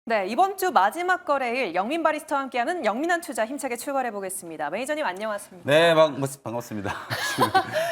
네, 이번 주 마지막 거래일 영민 바리스타와 함께하는 영민한 투자 힘차게 출발해 보겠습니다. 매니저님 안녕하십니까? 네, 반갑습니다.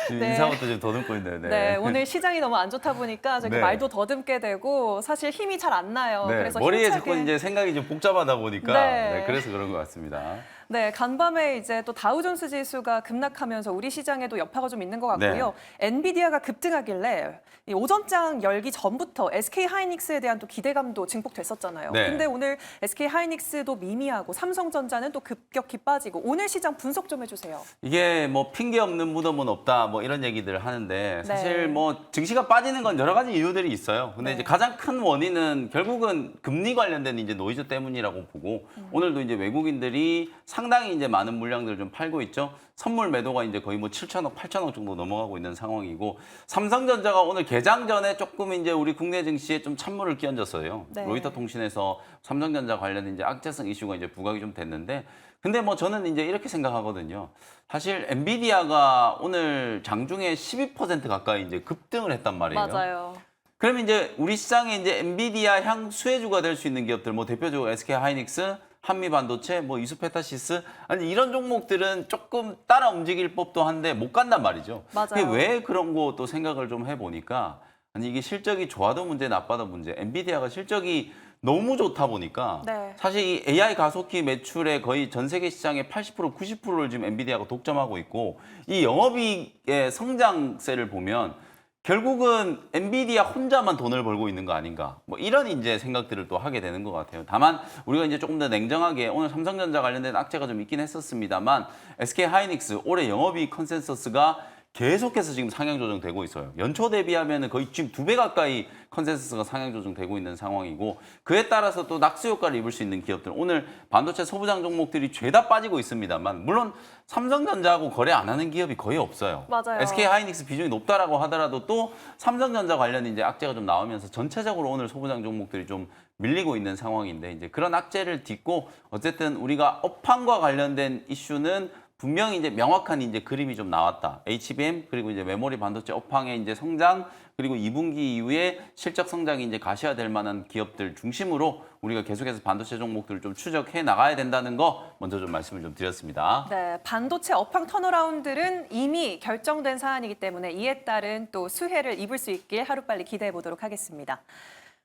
지금 네. 인사부터 지금 더듬고 있네요. 네, 오늘 시장이 너무 안 좋다 보니까 저렇게 네. 말도 더듬게 되고 사실 힘이 잘 안 나요. 네, 그래서 머리에 힘차게... 자꾸 이제 생각이 좀 복잡하다 보니까 네. 그래서 그런 것 같습니다. 네, 간밤에 이제 또 다우존스 지수가 급락하면서 우리 시장에도 여파가 좀 있는 것 같고요. 엔비디아가 급등하길래 이 오전장 열기 전부터 SK 하이닉스에 대한 또 기대감도 증폭됐었잖아요. 네. 근데 오늘 SK 하이닉스도 미미하고 삼성전자는 또 급격히 빠지고 오늘 시장 분석 좀 해주세요. 이게 뭐 핑계 없는 무덤은 없다 뭐 이런 얘기들 하는데 사실 네. 뭐 증시가 빠지는 건 여러 가지 이유들이 있어요. 근데 네. 이제 가장 큰 원인은 결국은 금리 관련된 이제 노이즈 때문이라고 보고 오늘도 이제 외국인들이 상당히 이제 많은 물량들을 좀 팔고 있죠. 선물 매도가 이제 거의 뭐 7천억, 8천억 정도 넘어가고 있는 상황이고 삼성전자가 오늘 개장 전에 조금 이제 우리 국내 증시에 좀 찬물을 끼얹었어요. 네. 로이터 통신에서 삼성전자 관련 이제 악재성 이슈가 이제 부각이 좀 됐는데 근데 뭐 저는 이제 이렇게 생각하거든요. 사실 엔비디아가 오늘 장중에 12% 가까이 이제 급등을 했단 말이에요. 맞아요. 그러면 이제 우리 시장에 이제 엔비디아 향 수혜주가 될 수 있는 기업들, 뭐 대표적으로 SK 하이닉스, 한미 반도체, 뭐 이수페타시스, 아니 이런 종목들은 조금 따라 움직일 법도 한데 못 간단 말이죠. 맞아요. 근데 왜 그런 거 또 생각을 좀 해보니까 아니 이게 실적이 좋아도 문제, 나빠도 문제. 엔비디아가 실적이 너무 좋다 보니까 네. 사실 이 AI 가속기 매출의 거의 전 세계 시장의 80%, 90%를 지금 엔비디아가 독점하고 있고 이 영업이익의 성장세를 보면 결국은 엔비디아 혼자만 돈을 벌고 있는 거 아닌가. 뭐 이런 이제 생각들을 또 하게 되는 것 같아요. 다만 우리가 이제 조금 더 냉정하게 오늘 삼성전자 관련된 악재가 좀 있긴 했었습니다만 SK 하이닉스 올해 영업이익 컨센서스가 계속해서 지금 상향 조정되고 있어요. 연초 대비하면 거의 지금 2배 가까이 컨센서스가 상향 조정되고 있는 상황이고 그에 따라서 또 낙수 효과를 입을 수 있는 기업들 오늘 반도체 소부장 종목들이 죄다 빠지고 있습니다만 물론 삼성전자하고 거래 안 하는 기업이 거의 없어요. 맞아요. SK 하이닉스 비중이 높다라고 하더라도 또 삼성전자 관련 이제 악재가 좀 나오면서 전체적으로 오늘 소부장 종목들이 좀 밀리고 있는 상황인데 이제 그런 악재를 딛고 어쨌든 우리가 업황과 관련된 이슈는 분명히 이제 명확한 이제 그림이 좀 나왔다. HBM 그리고 이제 메모리 반도체 업황의 이제 성장 그리고 2분기 이후에 실적 성장이 이제 가시화될 만한 기업들 중심으로 우리가 계속해서 반도체 종목들을 좀 추적해 나가야 된다는 거 먼저 좀 말씀을 좀 드렸습니다. 네, 반도체 업황 턴어라운드는 이미 결정된 사안이기 때문에 이에 따른 또 수혜를 입을 수 있길 하루빨리 기대해 보도록 하겠습니다.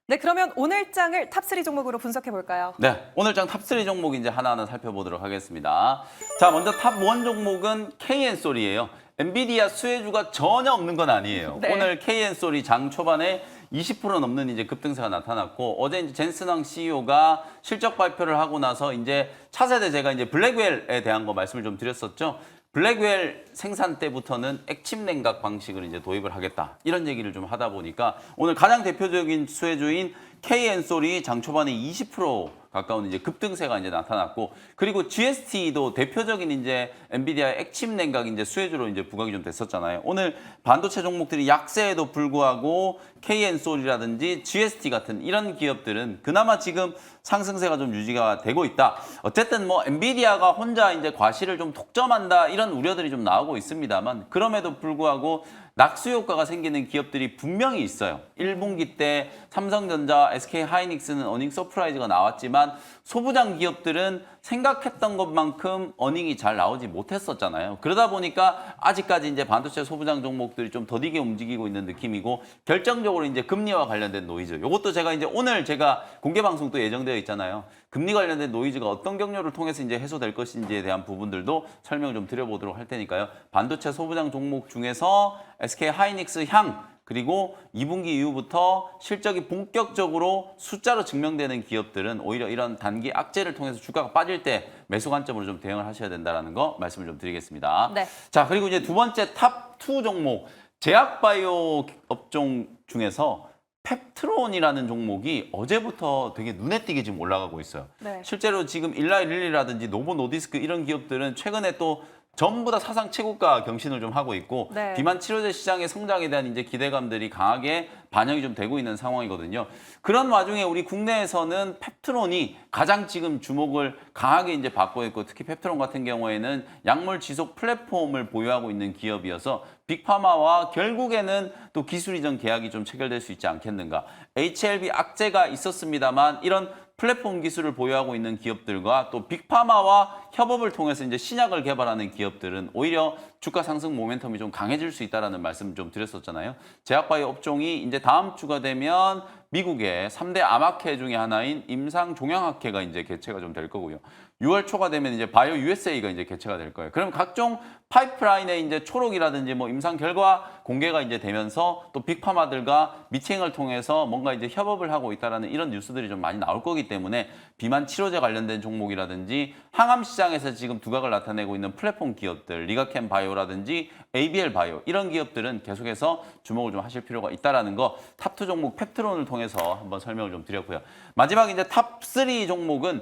네, 그러면 오늘 장을 탑3 종목으로 분석해 볼까요? 네, 오늘 장 탑3 종목 이제 하나하나 살펴보도록 하겠습니다. 자, 먼저 탑1 종목은 KN솔이에요. 엔비디아 수혜주가 전혀 없는 건 아니에요. 네. 오늘 KN솔이 장 초반에 20% 넘는 이제 급등세가 나타났고 어제 이제 젠슨왕 CEO가 실적 발표를 하고 나서 이제 차세대 제가 이제 블랙웰에 대한 거 말씀을 좀 드렸었죠. 블랙웰 생산 때부터는 액침 냉각 방식을 이제 도입을 하겠다. 이런 얘기를 좀 하다 보니까 오늘 가장 대표적인 수혜주인 KN솔이 장 초반에 20% 가까운 이제 급등세가 이제 나타났고 그리고 GST도 대표적인 이제 엔비디아의 액침 냉각 이제 수혜주로 이제 부각이 좀 됐었잖아요. 오늘 반도체 종목들이 약세에도 불구하고 KN솔이라든지 GST 같은 이런 기업들은 그나마 지금 상승세가 좀 유지가 되고 있다. 어쨌든 뭐 엔비디아가 혼자 이제 과실을 좀 독점한다 이런 우려들이 좀 나오고 있습니다만 그럼에도 불구하고 낙수 효과가 생기는 기업들이 분명히 있어요. 1분기 때 삼성전자, SK 하이닉스는 어닝 서프라이즈가 나왔지만 소부장 기업들은 생각했던 것만큼 어닝이 잘 나오지 못했었잖아요. 그러다 보니까 아직까지 이제 반도체 소부장 종목들이 좀 더디게 움직이고 있는 느낌이고 결정적으로 이제 금리와 관련된 노이즈. 이것도 제가 이제 오늘 제가 공개 방송도 예정되어 있잖아요. 금리 관련된 노이즈가 어떤 경로를 통해서 이제 해소될 것인지에 대한 부분들도 설명 좀 드려보도록 할 테니까요. 반도체 소부장 종목 중에서 SK 하이닉스 향 그리고 2분기 이후부터 실적이 본격적으로 숫자로 증명되는 기업들은 오히려 이런 단기 악재를 통해서 주가가 빠질 때 매수 관점으로 좀 대응을 하셔야 된다는 거 말씀을 좀 드리겠습니다. 네. 자, 그리고 이제 두 번째 탑2 종목 제약바이오 업종 중에서 펩트론이라는 종목이 어제부터 되게 눈에 띄게 지금 올라가고 있어요. 네. 실제로 지금 일라이릴리라든지 노보 노디스크 이런 기업들은 최근에 또 전부 다 사상 최고가 경신을 좀 하고 있고 네. 비만 치료제 시장의 성장에 대한 이제 기대감들이 강하게 반영이 좀 되고 있는 상황이거든요. 그런 와중에 우리 국내에서는 펩트론이 가장 지금 주목을 강하게 이제 받고 있고 특히 펩트론 같은 경우에는 약물 지속 플랫폼을 보유하고 있는 기업이어서 빅파마와 결국에는 또 기술 이전 계약이 좀 체결될 수 있지 않겠는가. HLB 악재가 있었습니다만 이런 플랫폼 기술을 보유하고 있는 기업들과 또 빅파마와 협업을 통해서 이제 신약을 개발하는 기업들은 오히려 주가 상승 모멘텀이 좀 강해질 수 있다라는 말씀 좀 드렸었잖아요. 제약바이오 업종이 이제 다음 주가 되면 미국의 3대 암학회 중에 하나인 임상종양학회가 이제 개최가 좀 될 거고요. 6월 초가 되면 이제 바이오 USA가 이제 개최가 될 거예요. 그럼 각종 파이프라인에 이제 초록이라든지 뭐 임상 결과 공개가 이제 되면서 또 빅파마들과 미팅을 통해서 뭔가 이제 협업을 하고 있다라는 이런 뉴스들이 좀 많이 나올 거기 때문에 비만 치료제 관련된 종목이라든지 항암 시장에서 지금 두각을 나타내고 있는 플랫폼 기업들, 리가캠 바이오라든지 ABL 바이오 이런 기업들은 계속해서 주목을 좀 하실 필요가 있다라는 거 탑2 종목 펩트론을 통해서 한번 설명을 좀 드렸고요. 마지막 이제 탑3 종목은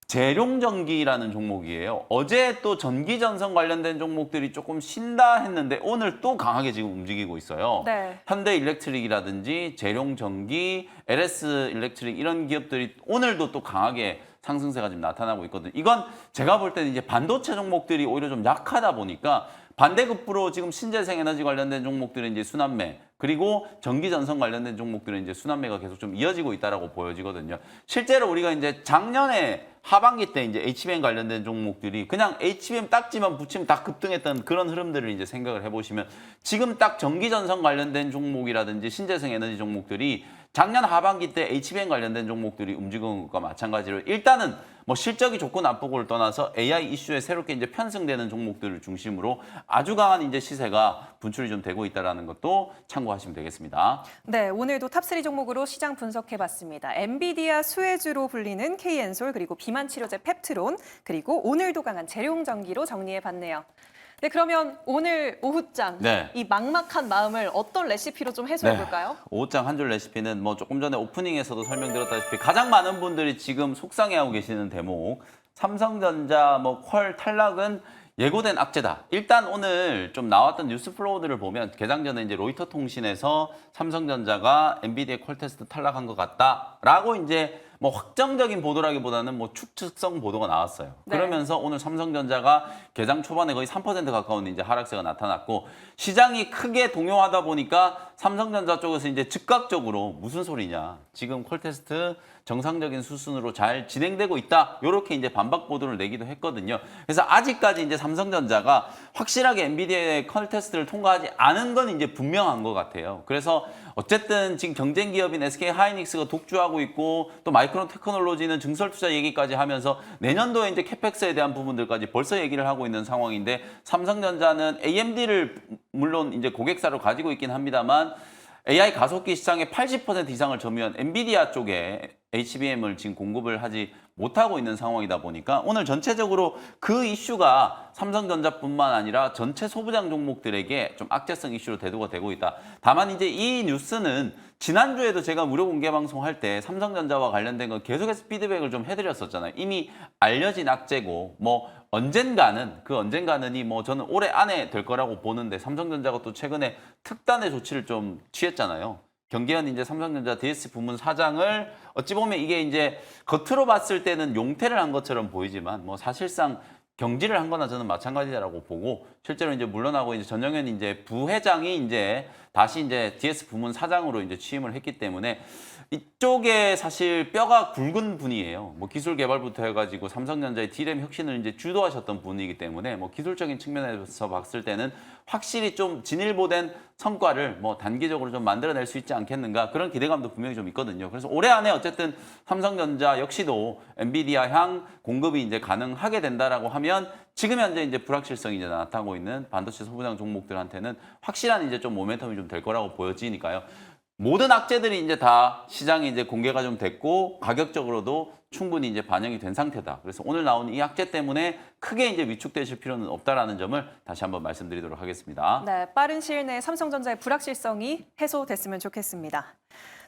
재룡전기라는 종목이에요. 어제 또 전기전선 관련된 종목들이 조금 쉰다 했는데 오늘 또 강하게 지금 움직이고 있어요. 네. 현대일렉트릭이라든지 재룡전기, LS일렉트릭 이런 기업들이 오늘도 또 강하게 상승세가 지금 나타나고 있거든요. 이건 제가 볼 때는 이제 반도체 종목들이 오히려 좀 약하다 보니까 반대급부로 지금 신재생에너지 관련된 종목들은 이제 순환매, 그리고 전기전선 관련된 종목들은 이제 순환매가 계속 좀 이어지고 있다라고 보여지거든요. 실제로 우리가 이제 작년에 하반기 때 이제 HBM 관련된 종목들이 그냥 HBM 딱지만 붙이면 다 급등했던 그런 흐름들을 이제 생각을 해보시면 지금 딱 전기전선 관련된 종목이라든지 신재생에너지 종목들이 작년 하반기 때 HBM 관련된 종목들이 움직인 것과 마찬가지로 일단은 뭐 실적이 좋고 나쁘고를 떠나서 AI 이슈에 새롭게 이제 편승되는 종목들을 중심으로 아주 강한 이제 시세가 분출이 좀 되고 있다는 것도 참고하시면 되겠습니다. 네, 오늘도 탑3 종목으로 시장 분석해봤습니다. 엔비디아 수혜주로 불리는 KN솔, 그리고 비만 치료제 펩트론, 그리고 오늘도 강한 재룡전기로 정리해봤네요. 네, 그러면 오늘 오후장 네. 이 막막한 마음을 어떤 레시피로 좀 해소해볼까요? 오후장 한 줄 레시피는 뭐 조금 전에 오프닝에서도 설명드렸다시피 가장 많은 분들이 지금 속상해하고 계시는 대목 삼성전자 뭐 퀄 탈락은 예고된 악재다. 일단 오늘 좀 나왔던 뉴스 플로우들을 보면 개장 전에 이제 로이터 통신에서 삼성전자가 엔비디아 퀄 테스트 탈락한 것 같다라고 이제 뭐 확정적인 보도라기보다는 뭐 추측성 보도가 나왔어요. 네. 그러면서 오늘 삼성전자가 개장 초반에 거의 3% 가까운 이제 하락세가 나타났고 시장이 크게 동요하다 보니까 삼성전자 쪽에서 이제 즉각적으로 무슨 소리냐. 지금 콜 테스트 정상적인 수순으로 잘 진행되고 있다. 이렇게 이제 반박 보도를 내기도 했거든요. 그래서 아직까지 이제 삼성전자가 확실하게 엔비디아의 컬 테스트를 통과하지 않은 건 이제 분명한 것 같아요. 그래서 어쨌든 지금 경쟁 기업인 SK 하이닉스가 독주하고 있고 또 마이크론 테크놀로지는 증설 투자 얘기까지 하면서 내년도에 이제 캐펙스에 대한 부분들까지 벌써 얘기를 하고 있는 상황인데 삼성전자는 AMD를 물론 이제 고객사로 가지고 있긴 합니다만 AI 가속기 시장의 80% 이상을 점유한 엔비디아 쪽에 HBM을 지금 공급을 하지 못하고 있는 상황이다 보니까 오늘 전체적으로 그 이슈가 삼성전자뿐만 아니라 전체 소부장 종목들에게 좀 악재성 이슈로 대두가 되고 있다. 다만 이제 이 뉴스는 지난주에도 제가 무료 공개 방송할 때 삼성전자와 관련된 건 계속해서 피드백을 좀 해드렸었잖아요. 이미 알려진 악재고 뭐 언젠가는 그 언젠가는이 뭐 저는 올해 안에 될 거라고 보는데 삼성전자가 또 최근에 특단의 조치를 좀 취했잖아요. 경계현 이제 삼성전자 DS 부문 사장을 어찌 보면 이게 이제 겉으로 봤을 때는 용퇴를 한 것처럼 보이지만 뭐 사실상 경질을 한 거나 저는 마찬가지라고 보고 실제로 이제 물러나고 이제 전영현 이제 부회장이 이제 다시 이제 DS 부문 사장으로 이제 취임을 했기 때문에 이쪽에 사실 뼈가 굵은 분이에요. 뭐 기술 개발부터 해가지고 삼성전자의 D램 혁신을 이제 주도하셨던 분이기 때문에 뭐 기술적인 측면에서 봤을 때는 확실히 좀 진일보된 성과를 뭐 단기적으로 좀 만들어낼 수 있지 않겠는가 그런 기대감도 분명히 좀 있거든요. 그래서 올해 안에 어쨌든 삼성전자 역시도 엔비디아 향 공급이 이제 가능하게 된다라고 하면 지금 현재 이제 불확실성이 이제 나타나고 있는 반도체 소부장 종목들한테는 확실한 이제 좀 모멘텀이 좀 될 거라고 보여지니까요. 모든 악재들이 이제 다 시장에 이제 공개가 좀 됐고 가격적으로도 충분히 이제 반영이 된 상태다. 그래서 오늘 나온 이 악재 때문에 크게 이제 위축되실 필요는 없다라는 점을 다시 한번 말씀드리도록 하겠습니다. 네, 빠른 시일 내에 삼성전자의 불확실성이 해소됐으면 좋겠습니다.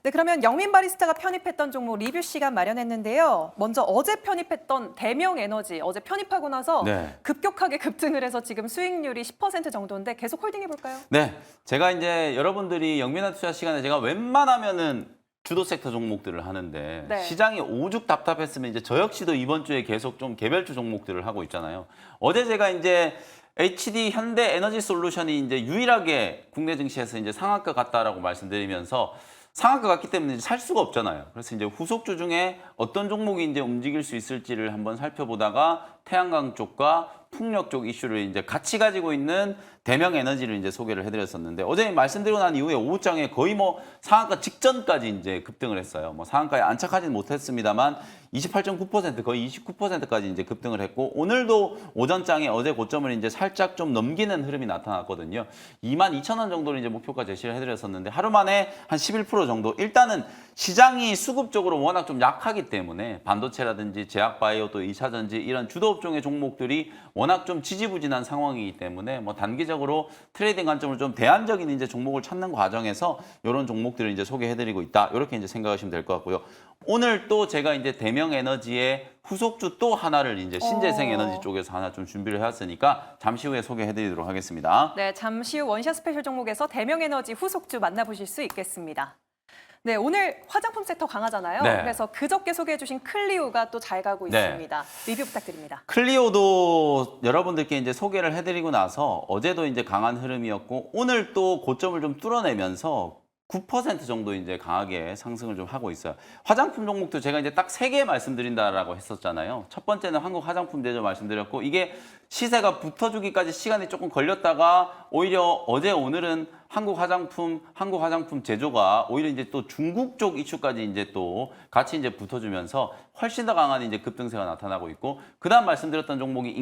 네, 그러면 영민 바리스타가 편입했던 종목 리뷰 시간 마련했는데요. 먼저 어제 편입했던 대명에너지 어제 편입하고 나서 네. 급격하게 급등을 해서 지금 수익률이 10% 정도인데 계속 홀딩해 볼까요? 네, 제가 이제 여러분들이 영민한 투자 시간에 제가 웬만하면은 주도 섹터 종목들을 하는데 네. 시장이 오죽 답답했으면 이제 저 역시도 이번 주에 계속 좀 개별주 종목들을 하고 있잖아요. 어제 제가 이제 HD 현대 에너지 솔루션이 이제 유일하게 국내 증시에서 이제 상한가 같다라고 말씀드리면서 상한가 같기 때문에 이제 살 수가 없잖아요. 그래서 이제 후속주 중에 어떤 종목이 이제 움직일 수 있을지를 한번 살펴보다가 태양광 쪽과 풍력 쪽 이슈를 이제 같이 가지고 있는 대명에너지를 이제 소개를 해드렸었는데 어제 말씀드리고 난 이후에 오후장에 거의 뭐 상한가 직전까지 이제 급등을 했어요. 뭐 상한가에 안착하지는 못했습니다만 28.9% 거의 29%까지 이제 급등을 했고 오늘도 오전장에 어제 고점을 이제 살짝 좀 넘기는 흐름이 나타났거든요. 22,000원 정도를 이제 목표가 제시를 해드렸었는데 하루 만에 한 11% 정도 일단은 시장이 수급적으로 워낙 좀 약하기 때문에 반도체라든지 제약바이오 또 2차전지 이런 주도 업종의 종목들이 워낙 좀 지지부진한 상황이기 때문에 뭐 단기적으로 트레이딩 관점을 좀 대안적인 이제 종목을 찾는 과정에서 이런 종목들을 이제 소개해드리고 있다. 이렇게 이제 생각하시면 될 것 같고요. 오늘 또 제가 이제 대명에너지의 후속주 또 하나를 이제 신재생에너지 쪽에서 하나 좀 준비를 해왔으니까 잠시 후에 소개해드리도록 하겠습니다. 네, 잠시 후 원샷 스페셜 종목에서 대명에너지 후속주 만나보실 수 있겠습니다. 네, 오늘 화장품 섹터 강하잖아요. 네. 그래서 그저께 소개해주신 클리오가 또 잘 가고 네. 있습니다. 리뷰 부탁드립니다. 클리오도 여러분들께 이제 소개를 해드리고 나서 어제도 이제 강한 흐름이었고 오늘 또 고점을 좀 뚫어내면서 9% 정도 이제 강하게 상승을 좀 하고 있어요. 화장품 종목도 제가 이제 딱 3개 말씀드린다라고 했었잖아요. 첫 번째는 한국 화장품 대조 말씀드렸고 이게 시세가 붙어주기까지 시간이 조금 걸렸다가 오히려 어제 오늘은 한국 화장품 제조가 오히려 이제 또 중국 쪽 이슈까지 이제 또 같이 이제 붙어주면서 훨씬 더 강한 이제 급등세가 나타나고 있고 그다음 말씀드렸던 종목이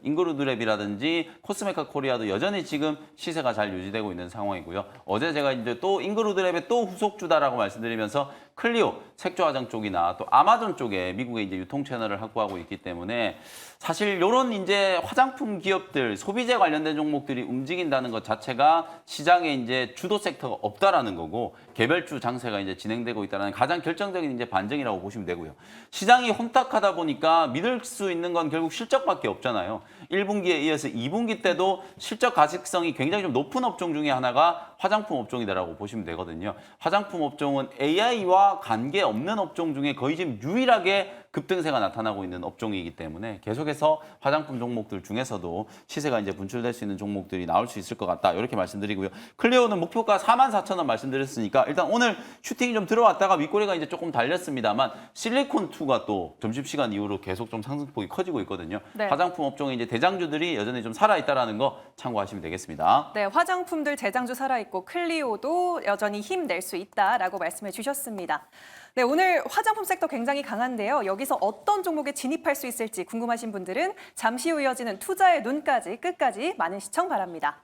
잉그루드랩이라든지 코스메카 코리아도 여전히 지금 시세가 잘 유지되고 있는 상황이고요. 어제 제가 이제 또 잉그루드랩의 또 후속주다라고 말씀드리면서 클리오 색조 화장 쪽이나 또 아마존 쪽에 미국의 이제 유통 채널을 확보하고 있기 때문에 사실 이런 이제 화장품 기업들 소비재 관련된 종목들이 움직인다는 것 자체가 시장에 이제 주도 섹터가 없다라는 거고 개별주 장세가 이제 진행되고 있다는 가장 결정적인 이제 반증이라고 보시면 되고요. 시장이 혼탁하다 보니까 믿을 수 있는 건 결국 실적밖에 없잖아요. 1분기에 이어서 2분기 때도 실적 가식성이 굉장히 좀 높은 업종 중에 하나가 화장품 업종이다라고 보시면 되거든요. 화장품 업종은 AI와 관계없는 업종 중에 거의 지금 유일하게 급등세가 나타나고 있는 업종이기 때문에 계속해서 화장품 종목들 중에서도 시세가 이제 분출될 수 있는 종목들이 나올 수 있을 것 같다. 이렇게 말씀드리고요. 클리오는 목표가 44,000원 말씀드렸으니까 일단 오늘 슈팅이 좀 들어왔다가 윗꼬리가 이제 조금 달렸습니다만 실리콘2가 또 점심시간 이후로 계속 좀 상승폭이 커지고 있거든요. 네. 화장품 업종의 이제 대장주들이 여전히 좀 살아있다는 거 참고하시면 되겠습니다. 네, 화장품들 대장주 살아있고 클리오도 여전히 힘낼 수 있다라고 말씀해 주셨습니다. 네, 오늘 화장품 섹터 굉장히 강한데요. 여기서 어떤 종목에 진입할 수 있을지 궁금하신 분들은 잠시 후 이어지는 투자의 눈까지 끝까지 많은 시청 바랍니다.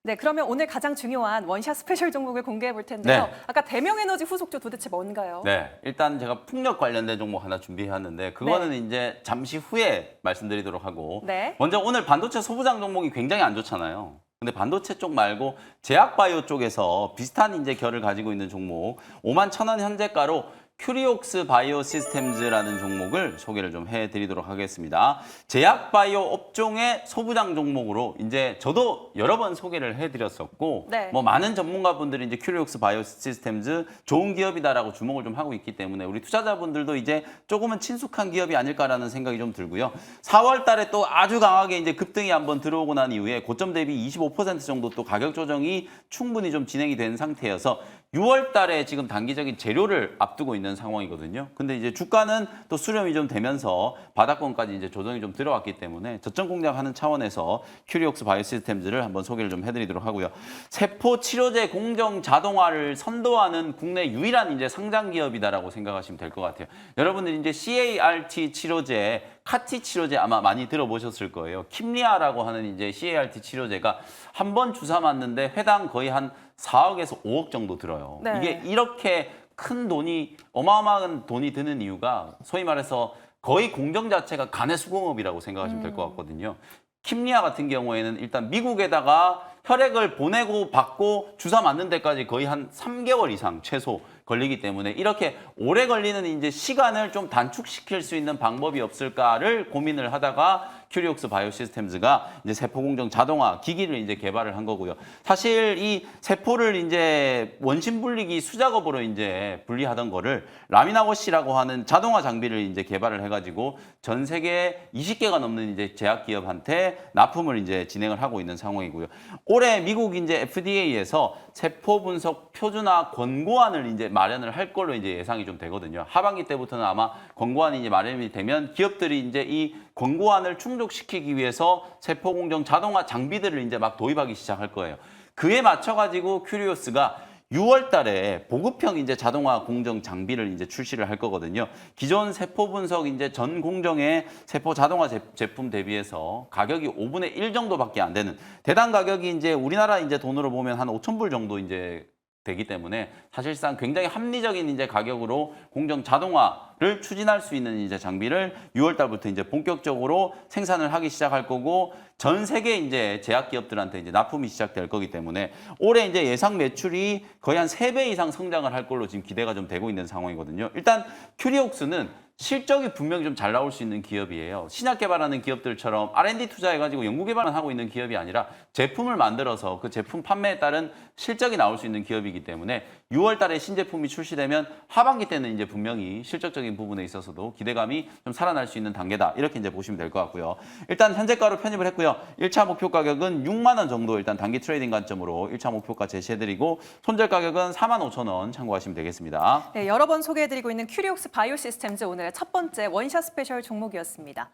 네, 그러면 오늘 가장 중요한 원샷 스페셜 종목을 공개해 볼 텐데요. 네. 아까 대명에너지 후속주 도대체 뭔가요? 네, 일단 제가 풍력 관련된 종목 하나 준비해왔는데 그거는 이제 잠시 후에 말씀드리도록 하고 네. 먼저 오늘 반도체 소부장 종목이 굉장히 안 좋잖아요. 근데 반도체 쪽 말고 제약바이오 쪽에서 비슷한 이제 결을 가지고 있는 종목 51,000원 현재가로 큐리옥스 바이오 시스템즈라는 종목을 소개를 좀 해드리도록 하겠습니다. 제약바이오 업종의 소부장 종목으로 이제 저도 여러 번 소개를 해드렸었고 네. 뭐 많은 전문가분들이 이제 큐리옥스 바이오 시스템즈 좋은 기업이다라고 주목을 좀 하고 있기 때문에 우리 투자자분들도 이제 조금은 친숙한 기업이 아닐까라는 생각이 좀 들고요. 4월 달에 또 아주 강하게 이제 급등이 한번 들어오고 난 이후에 고점 대비 25% 정도 또 가격 조정이 충분히 좀 진행이 된 상태여서 6월 달에 지금 단기적인 재료를 앞두고 있는 상황이거든요. 근데 이제 주가는 또 수렴이 좀 되면서 바닥권까지 이제 조정이 좀 들어왔기 때문에 저점 공략하는 차원에서 큐리옥스 바이오 시스템즈를 한번 소개를 좀 해드리도록 하고요. 세포 치료제 공정 자동화를 선도하는 국내 유일한 이제 상장 기업이다라고 생각하시면 될 것 같아요. 여러분들 이제 CAR-T 치료제 카티 치료제 아마 많이 들어보셨을 거예요. 킴리아라고 하는 이제 CAR-T 치료제가 한 번 주사 맞는데 회당 거의 한 4억에서 5억 정도 들어요. 네. 이게 이렇게 큰 돈이 어마어마한 돈이 드는 이유가 소위 말해서 거의 공정 자체가 간의 수공업이라고 생각하시면 될 것 같거든요. 킴리아 같은 경우에는 일단 미국에다가 혈액을 보내고 받고 주사 맞는 데까지 거의 한 3개월 이상 최소 걸리기 때문에 이렇게 오래 걸리는 이제 시간을 좀 단축시킬 수 있는 방법이 없을까를 고민을 하다가 큐리옥스 바이오 시스템즈가 이제 세포 공정 자동화 기기를 이제 개발을 한 거고요. 사실 이 세포를 이제 원심 분리기 수작업으로 이제 분리하던 거를 라미나워시라고 하는 자동화 장비를 이제 개발을 해가지고 전 세계 20개가 넘는 이제 제약 기업한테 납품을 이제 진행을 하고 있는 상황이고요. 올해 미국 이제 FDA에서 세포 분석 표준화 권고안을 이제 마련을 할 걸로 이제 예상이 좀 되거든요. 하반기 때부터는 아마 권고안이 이제 마련이 되면 기업들이 이제 이 권고안을 충족시키기 위해서 세포 공정 자동화 장비들을 이제 막 도입하기 시작할 거예요. 그에 맞춰가지고 큐리오스가 6월 달에 보급형 이제 자동화 공정 장비를 이제 출시를 할 거거든요. 기존 세포 분석 이제 전 공정의 세포 자동화 제품 대비해서 가격이 5분의 1 정도밖에 안 되는 대당 가격이 이제 우리나라 이제 돈으로 보면 한 5,000불 정도 이제 되기 때문에 사실상 굉장히 합리적인 이제 가격으로 공정 자동화를 추진할 수 있는 이제 장비를 6월 달부터 이제 본격적으로 생산을 하기 시작할 거고 전 세계 이제 제약 기업들한테 이제 납품이 시작될 거기 때문에 올해 이제 예상 매출이 거의 한 3배 이상 성장을 할 걸로 지금 기대가 좀 되고 있는 상황이거든요. 일단 큐리옥스는 실적이 분명히 좀 잘 나올 수 있는 기업이에요. 신약 개발하는 기업들처럼 R&D 투자해가지고 연구 개발만 하고 있는 기업이 아니라 제품을 만들어서 그 제품 판매에 따른 실적이 나올 수 있는 기업이기 때문에 6월 달에 신제품이 출시되면 하반기 때는 이제 분명히 실적적인 부분에 있어서도 기대감이 좀 살아날 수 있는 단계다. 이렇게 이제 보시면 될 것 같고요. 일단 현재가로 편입을 했고요. 1차 목표 가격은 6만 원 정도 일단 단기 트레이딩 관점으로 1차 목표가 제시해드리고 손절 가격은 45,000원 참고하시면 되겠습니다. 네, 여러 번 소개해드리고 있는 큐리옥스 바이오 시스템즈 오늘 첫 번째 원샷 스페셜 종목이었습니다.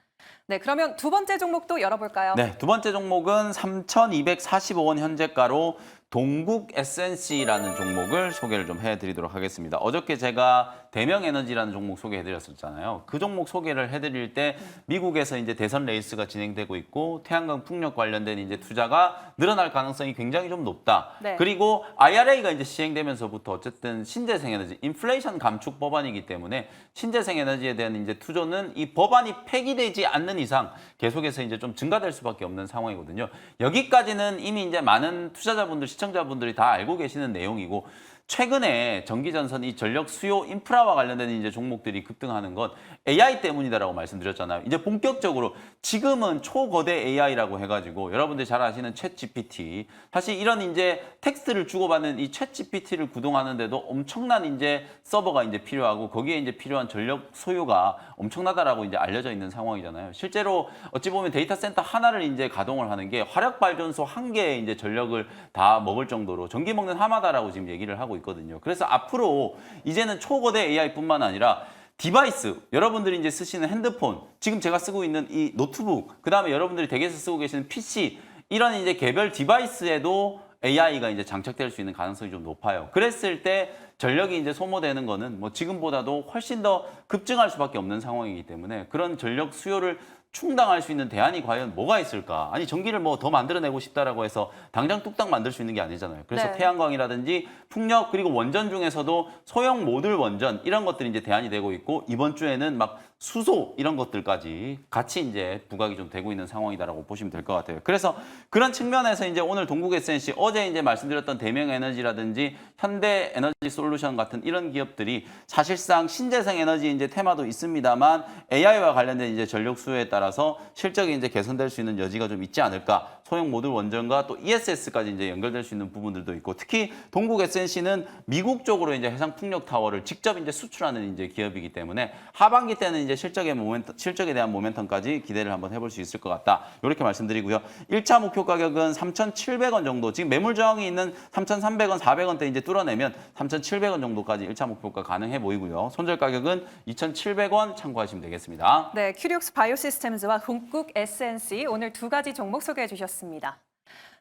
네, 그러면 두 번째 종목도 열어볼까요? 네, 두 번째 종목은 3,245원 현재가로 동국 SNC라는 종목을 소개를 좀 해드리도록 하겠습니다. 어저께 제가 대명에너지라는 종목 소개해드렸었잖아요. 그 종목 소개를 해드릴 때 미국에서 이제 대선 레이스가 진행되고 있고 태양광 풍력 관련된 이제 투자가 늘어날 가능성이 굉장히 좀 높다. 네. 그리고 IRA가 이제 시행되면서부터 어쨌든 신재생 에너지, 인플레이션 감축 법안이기 때문에 신재생 에너지에 대한 이제 투자는 이 법안이 폐기되지 않는 이상 계속해서 이제 좀 증가될 수밖에 없는 상황이거든요. 여기까지는 이미 이제 많은 투자자분들, 시청자분들이 다 알고 계시는 내용이고 최근에 전기전선 이 전력 수요 인프라와 관련된 이제 종목들이 급등하는 건 AI 때문이다라고 말씀드렸잖아요. 이제 본격적으로 지금은 초거대 AI라고 해가지고 여러분들이 잘 아시는 챗GPT 사실 이런 이제 텍스트를 주고받는 이 챗GPT를 구동하는데도 엄청난 이제 서버가 이제 필요하고 거기에 이제 필요한 전력 소요가 엄청나다라고 이제 알려져 있는 상황이잖아요. 실제로 어찌 보면 데이터 센터 하나를 이제 가동을 하는 게 화력 발전소 한 개의 이제 전력을 다 먹을 정도로 전기 먹는 하마다라고 지금 얘기를 하고 있거든요. 그래서 앞으로 이제는 초거대 AI뿐만 아니라 디바이스, 여러분들이 이제 쓰시는 핸드폰, 지금 제가 쓰고 있는 이 노트북, 그다음에 여러분들이 댁에서 쓰고 계시는 PC, 이런 이제 개별 디바이스에도 AI가 이제 장착될 수 있는 가능성이 좀 높아요. 그랬을 때 전력이 이제 소모되는 거는 뭐 지금보다도 훨씬 더 급증할 수밖에 없는 상황이기 때문에 그런 전력 수요를 충당할 수 있는 대안이 과연 뭐가 있을까? 아니 전기를 뭐 더 만들어내고 싶다라고 해서 당장 뚝딱 만들 수 있는 게 아니잖아요. 그래서 네. 태양광이라든지 풍력 그리고 원전 중에서도 소형 모듈 원전 이런 것들이 이제 대안이 되고 있고 이번 주에는 막 수소 이런 것들까지 같이 이제 부각이 좀 되고 있는 상황이다라고 보시면 될 것 같아요. 그래서 그런 측면에서 이제 오늘 동국 SNC 어제 이제 말씀드렸던 대명에너지라든지 현대에너지솔루션 같은 이런 기업들이 사실상 신재생 에너지 이제 테마도 있습니다만 AI와 관련된 이제 전력 수요에 따라서 실적이 이제 개선될 수 있는 여지가 좀 있지 않을까. 소형 모듈 원전과 또 ESS까지 이제 연결될 수 있는 부분들도 있고 특히 동국 SNC는 미국 쪽으로 이제 해상 풍력 타워를 직접 이제 수출하는 이제 기업이기 때문에 하반기 때는 이제 실적에 대한 모멘텀까지 기대를 한번 해볼 수 있을 것 같다. 이렇게 말씀드리고요. 1차 목표 가격은 3,700원 정도. 지금 매물 저항이 있는 3,300원, 400원대 이제 뚫어내면 3,700원 정도까지 1차 목표가 가능해 보이고요. 손절 가격은 2,700원 참고하시면 되겠습니다. 네, 큐리옥스 바이오 시스템즈와 동국 SNC 오늘 두 가지 종목 소개해 주셨습니다.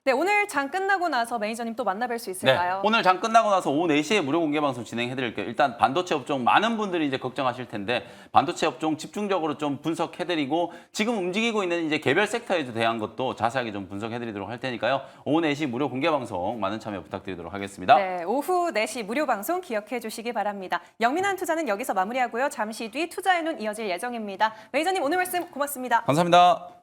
네, 오늘 장 끝나고 나서 매니저님 또 만나뵐 수 있을까요? 네, 오늘 장 끝나고 나서 오후 4시에 무료 공개 방송 진행해드릴게요. 일단 반도체 업종 많은 분들이 이제 걱정하실 텐데 반도체 업종 집중적으로 좀 분석해드리고 지금 움직이고 있는 이제 개별 섹터에 대한 것도 자세하게 좀 분석해드리도록 할 테니까요. 오후 4시 무료 공개 방송 많은 참여 부탁드리도록 하겠습니다. 네, 오후 4시 무료 방송 기억해 주시기 바랍니다. 영민한 투자는 여기서 마무리하고요. 잠시 뒤 투자의 눈 이어질 예정입니다. 매니저님 오늘 말씀 고맙습니다. 감사합니다.